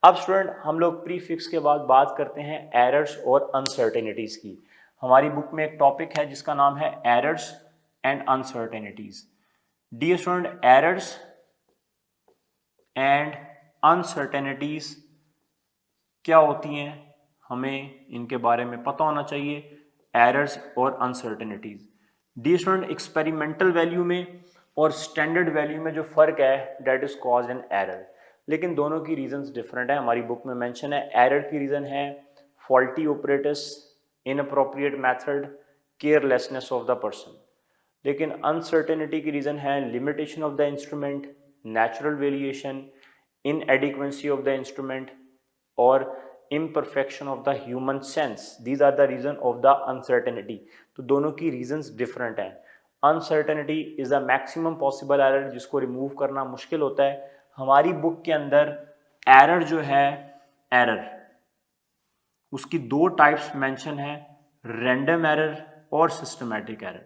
अब स्टूडेंट हम लोग प्रीफिक्स के बाद बात करते हैं एरर्स और अनसर्टेनिटीज की। हमारी बुक में एक टॉपिक है जिसका नाम है errors and uncertainties. Dear student, errors and uncertainties क्या होती हैं, हमें इनके बारे में पता होना चाहिए। एरर्स और uncertainties, dear student, experimental value में और स्टैंडर्ड वैल्यू में जो फर्क है that is caused an error, लेकिन दोनों की रीजंस डिफरेंट है। हमारी बुक में मेंशन है एरर की रीजन है faulty operators, inappropriate method, carelessness of the person, लेकिन अनसर्टेनिटी की रीजन है limitation of the instrument, natural variation, inadequacy of the instrument और imperfection of the human sense. These are the reason of the uncertainty. तो दोनों की reasons different हैं। Uncertainty is the maximum possible error जिसको remove करना मुश्किल होता है। हमारी बुक के अंदर error जो है, error उसकी दो types mention है, random error और systematic error।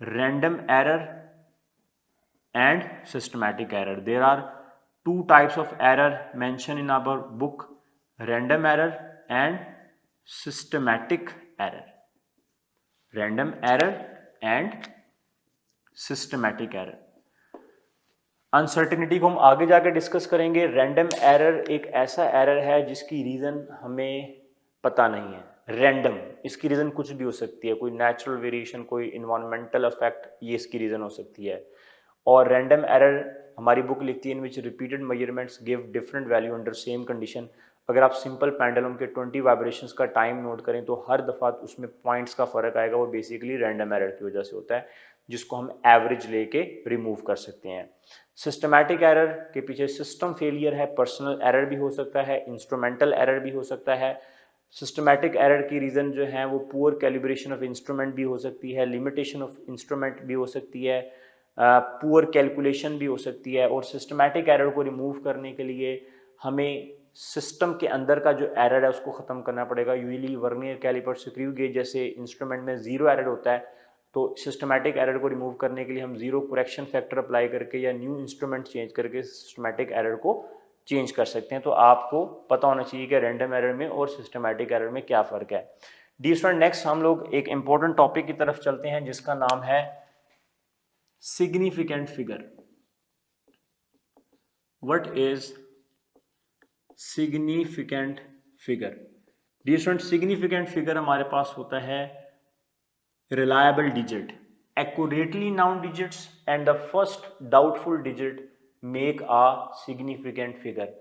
random error and systematic error. There are two types of error mentioned in our book, random error and systematic error. Random error and systematic error. Uncertainty को हम आगे जाकर discuss करेंगे। Random error एक ऐसा error है जिसकी reason हमें पता नहीं है। रैंडम, इसकी रीज़न कुछ भी हो सकती है, कोई नेचुरल वेरिएशन, कोई इन्वायरमेंटल इफेक्ट, ये इसकी रीज़न हो सकती है। और रैंडम एरर हमारी बुक लिखती है in which repeated measurements give different value under same condition. अगर आप सिंपल पेंडुलम के 20 वाइब्रेशंस का टाइम नोट करें तो हर दफ़ा उसमें पॉइंट्स का फर्क आएगा, वो बेसिकली रैंडम एरर की वजह से होता है, जिसको हम एवरेज लेके रिमूव कर सकते हैं। सिस्टमैटिक एरर के पीछे सिस्टम फेलियर है, पर्सनल एरर भी हो सकता है, इंस्ट्रूमेंटल एरर भी हो सकता है। सिस्टमैटिक एरर की रीज़न जो है वो पुअर कैलिब्रेशन ऑफ इंस्ट्रूमेंट भी हो सकती है, लिमिटेशन ऑफ इंस्ट्रूमेंट भी हो सकती है, पुअर कैलकुलेशन भी हो सकती है। और सिस्टमैटिक एरर को रिमूव करने के लिए हमें सिस्टम के अंदर का जो एरर है उसको ख़त्म करना पड़ेगा। Usually vernier calliper, screw gauge जैसे इंस्ट्रूमेंट में ज़ीरो एरर होता है, तो सिस्टमैटिक एरर को रिमूव करने के लिए हम ज़ीरो करेक्शन फैक्टर अप्लाई करके या न्यू इंस्ट्रूमेंट चेंज करके सिस्टमैटिक एरर को चेंज कर सकते हैं। तो आपको पता होना चाहिए कि रैंडम एरर में और सिस्टमैटिक एरर में क्या फ़र्क है। डी स्टूडेंट, नेक्स्ट हम लोग एक इंपॉर्टेंट टॉपिक की तरफ चलते हैं जिसका नाम है significant figure. What is significant figure? Dear student, significant figure हमारे पास होता है reliable digit, accurately known digits and the first doubtful digit make a significant figure.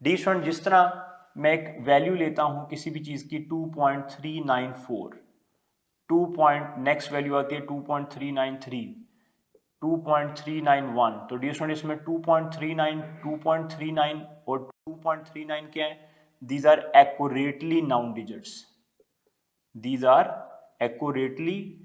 Dear student, जिस तरह मैं एक वैल्यू लेता हूं किसी भी चीज की 2.394, नेक्स्ट वैल्यू आती है 2.393, 2.391, तो डियर स्टूडेंट इसमें 2.39, 2.39 और 2.39 क्या है? These are accurately known digits, these are accurately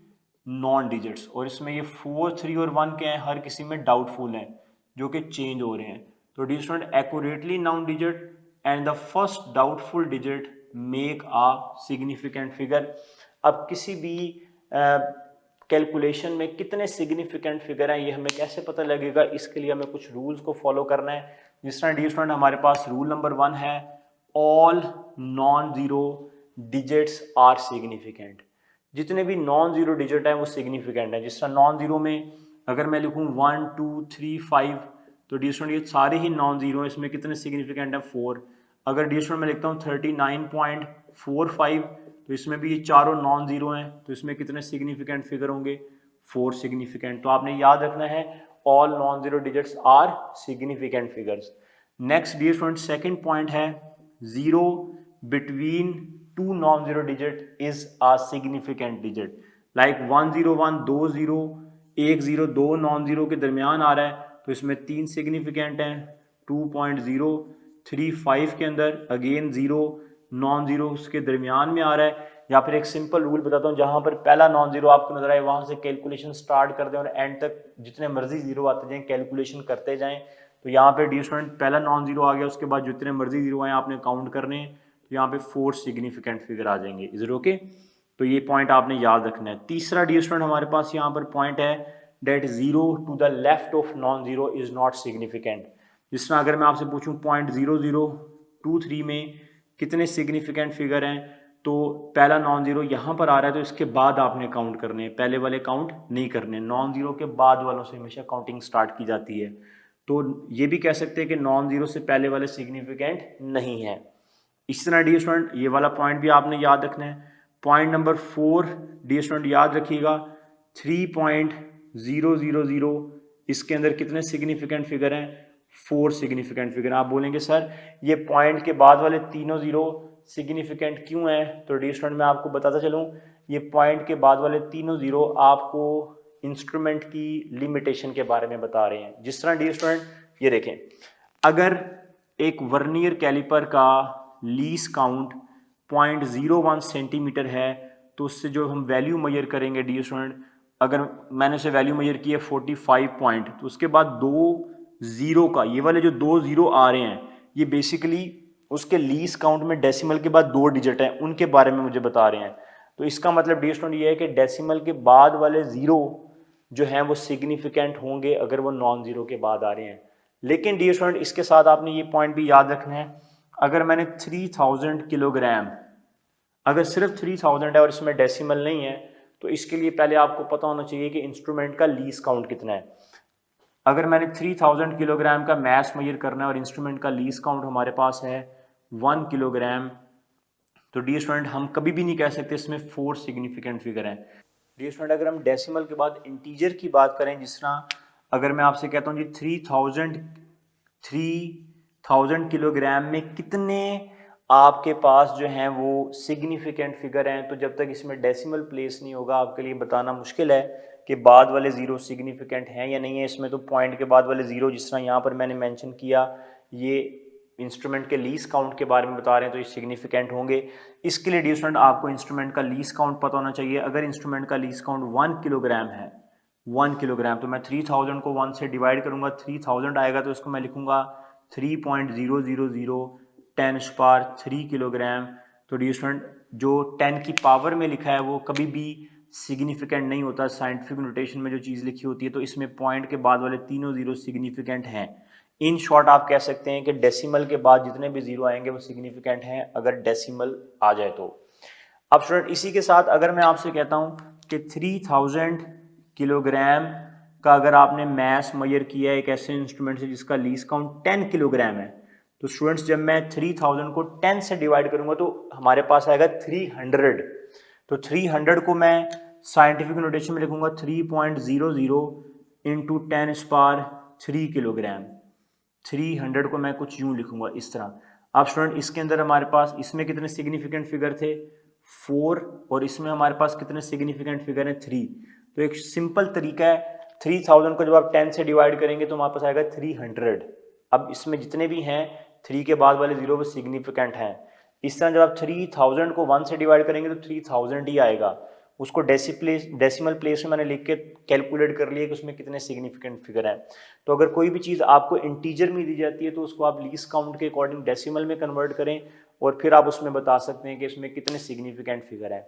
known digits. और इसमें ये 4, 3 और 1 क्या है? हर किसी में डाउटफुल हैं जो कि चेंज हो रहे हैं। तो dear student, accurately known digit and the first doubtful digit make a significant figure. अब किसी भी कैलकुलेशन में कितने सिग्निफिकेंट फिगर हैं ये हमें कैसे पता लगेगा? इसके लिए हमें कुछ रूल्स को फॉलो करना है। जिस तरह डियर स्टूडेंट हमारे पास रूल नंबर 1 है, all non zero digits are significant. जितने भी नॉन जीरो डिजिट हैं वो सिग्निफिकेंट है। जिस तरह नॉन जीरो में अगर मैं लिखूं 1, 2, 3, 5, तो डियर स्टूडेंट ये सारे ही नॉन जीरो हैं, इसमें कितने सिग्निफिकेंट है? 4। अगर डियर स्टूडेंट मैं लिखता हूँ 39.45, तो इसमें भी ये चारों नॉन जीरो हैं, तो इसमें कितने सिग्निफिकेंट फिगर होंगे? 4 सिग्निफिकेंट। तो आपने याद रखना है all non zero digits are significant figures. Next dear student, second point है zero between two non zero digit is a significant digit. Like 101, 2 0, 1 0, 2 non zero के दरमियान आ रहा है, तो इसमें 3 सिग्निफिकेंट हैं। 2.035 के अंदर अगेन 0 नॉन जीरो उसके दरमियान में आ रहा है। या फिर एक सिंपल रूल बताता हूँ, जहां पर पहला नॉन जीरो आपको नजर आए वहां से कैलकुलेशन स्टार्ट कर दें और एंड तक जितने मर्जी जीरो आते जाएं कैलकुलेशन करते जाएं। तो यहाँ पे डी स्टूडेंट पहला नॉन जीरो आ गया, उसके बाद जितने मर्जी जीरो आए आपने काउंट करने हैं, तो यहाँ पे 4 सिग्निफिकेंट फिगर आ जाएंगे। Is it okay? तो ये पॉइंट आपने याद रखना है। तीसरा डी स्टूडेंट हमारे पास यहाँ पर पॉइंट है that zero to the left of non zero is not significant. जिस तरह अगर मैं आपसे पूछूं 0.00 23 में कितने सिग्निफिकेंट फिगर हैं, तो पहला नॉन जीरो यहाँ पर आ रहा है तो इसके बाद आपने काउंट करने हैं, पहले वाले काउंट नहीं करने। नॉन जीरो के बाद वालों से हमेशा काउंटिंग स्टार्ट की जाती है। तो ये भी कह सकते हैं कि नॉन जीरो से पहले वाले सिग्निफिकेंट नहीं है। इस तरह डियर स्टूडेंट ये वाला पॉइंट भी आपने याद रखना है। पॉइंट नंबर 4 डियर स्टूडेंट याद रखिएगा 3.000, इसके अंदर कितने सिग्निफिकेंट फिगर हैं, 4 सिग्निफिकेंट फिगर। आप बोलेंगे सर ये पॉइंट के बाद वाले तीनों जीरो सिग्निफिकेंट क्यों हैं, तो डियर स्टूडेंट मैं आपको बताता चलूँ, ये पॉइंट के बाद वाले तीनों जीरो आपको इंस्ट्रूमेंट की लिमिटेशन के बारे में बता रहे हैं। जिस तरह डियर स्टूडेंट ये देखें, अगर एक वर्नियर कैलिपर का लीस काउंट 0.01 सेंटीमीटर है तो उससे जो हम वैल्यू मेजर करेंगे डियर स्टूडेंट, अगर मैंने उसे वैल्यू मेजर की है 45 पॉइंट, तो उसके बाद 2 जीरो का, ये वाले जो 2 जीरो आ रहे हैं ये बेसिकली उसके लीस काउंट में डेसिमल के बाद 2 डिजिट हैं, उनके बारे में मुझे बता रहे हैं। तो इसका मतलब डियर स्टूडेंट ये है कि डेसिमल के बाद वाले जीरो जो हैं वो सिग्निफिकेंट होंगे अगर वो नॉन जीरो के बाद आ रहे हैं। लेकिन डियर स्टूडेंट इसके साथ आपने ये पॉइंट भी याद रखना है, अगर मैंने 3000 किलोग्राम, अगर सिर्फ 3000 है और इसमें डेसिमल नहीं है, तो इसके लिए पहले आपको पता होना चाहिए कि इंस्ट्रूमेंट का लीस काउंट कितना है। अगर मैंने 3000 किलोग्राम का मैस मेजर करना है और इंस्ट्रूमेंट का लीस काउंट हमारे पास है 1 किलोग्राम, तो डियर स्टूडेंट हम कभी भी नहीं कह सकते इसमें 4 सिग्निफिकेंट फिगर हैं। डियर स्टूडेंट अगर हम डेसिमल के बाद इंटीजर की बात करें, जिस तरह अगर मैं आपसे कहता हूँ जी 3000 किलोग्राम में कितने आपके पास जो हैं वो सिग्निफिकेंट फिगर हैं, तो जब तक इसमें डेसिमल प्लेस नहीं होगा आपके लिए बताना मुश्किल है कि बाद वाले जीरो सिग्निफिकेंट हैं या नहीं है। इसमें तो पॉइंट के बाद वाले जीरो, जिस तरह यहाँ पर मैंने मेंशन किया, ये इंस्ट्रूमेंट के लीस काउंट के बारे में बता रहे हैं, तो ये सिग्निफिकेंट होंगे। इसके लिए डियर स्टूडेंट आपको इंस्ट्रूमेंट का लीस काउंट पता होना चाहिए। अगर इंस्ट्रूमेंट का लीस काउंट 1 किलोग्राम है, 1 किलोग्राम, तो मैं 3000 को 1 से डिवाइड करूंगा, 3000 आएगा तो इसको मैं लिखूंगा 3.000 10⁻³ किलोग्राम। तो डियर स्टूडेंट जो 10 की पावर में लिखा है वो कभी भी सिग्निफिकेंट नहीं होता, साइंटिफिक नोटेशन में जो चीज़ लिखी होती है, तो इसमें पॉइंट के बाद वाले तीनों जीरो सिग्निफिकेंट हैं। इन शॉर्ट आप कह सकते हैं कि डेसिमल के बाद जितने भी जीरो आएंगे वो सिग्निफिकेंट हैं अगर डेसिमल आ जाए तो। अब स्टूडेंट इसी के साथ अगर मैं आपसे कहता हूं कि 3000 किलोग्राम का अगर आपने मैस मेजर किया है एक ऐसे इंस्ट्रूमेंट से जिसका लीस काउंट 10 किलोग्राम है, तो स्टूडेंट्स जब मैं 3000 को 10 से डिवाइड करूंगा तो हमारे पास आएगा 300। तो 300 को मैं साइंटिफिक नोटेशन में लिखूंगा 3.00 इंटू 10⁻³ किलोग्राम। 300 को मैं कुछ यूं लिखूंगा इस तरह। अब स्टूडेंट इसके अंदर हमारे पास इसमें कितने सिग्निफिकेंट फिगर थे 4, और इसमें हमारे पास कितने सिग्निफिकेंट फिगर हैं 3। तो एक सिंपल तरीका है, 3000 को जब आप 10 से डिवाइड करेंगे तो हमारे पास आएगा 300। अब इसमें जितने भी हैं 3 के बाद वाले जीरो वो सिग्निफिकेंट हैं। इस तरह जब आप 3000 को 1 से डिवाइड करेंगे तो 3000 ही आएगा। उसको डेसिमल प्लेस में मैंने लिख के कैलकुलेट कर लिया कि उसमें कितने सिग्निफिकेंट फिगर हैं। तो अगर कोई भी चीज़ आपको इंटीजर में दी जाती है तो उसको आप लीस काउंट के अकॉर्डिंग डेसिमल में कन्वर्ट करें और फिर आप उसमें बता सकते हैं कि इसमें कितने सिग्निफिकेंट फिगर हैं।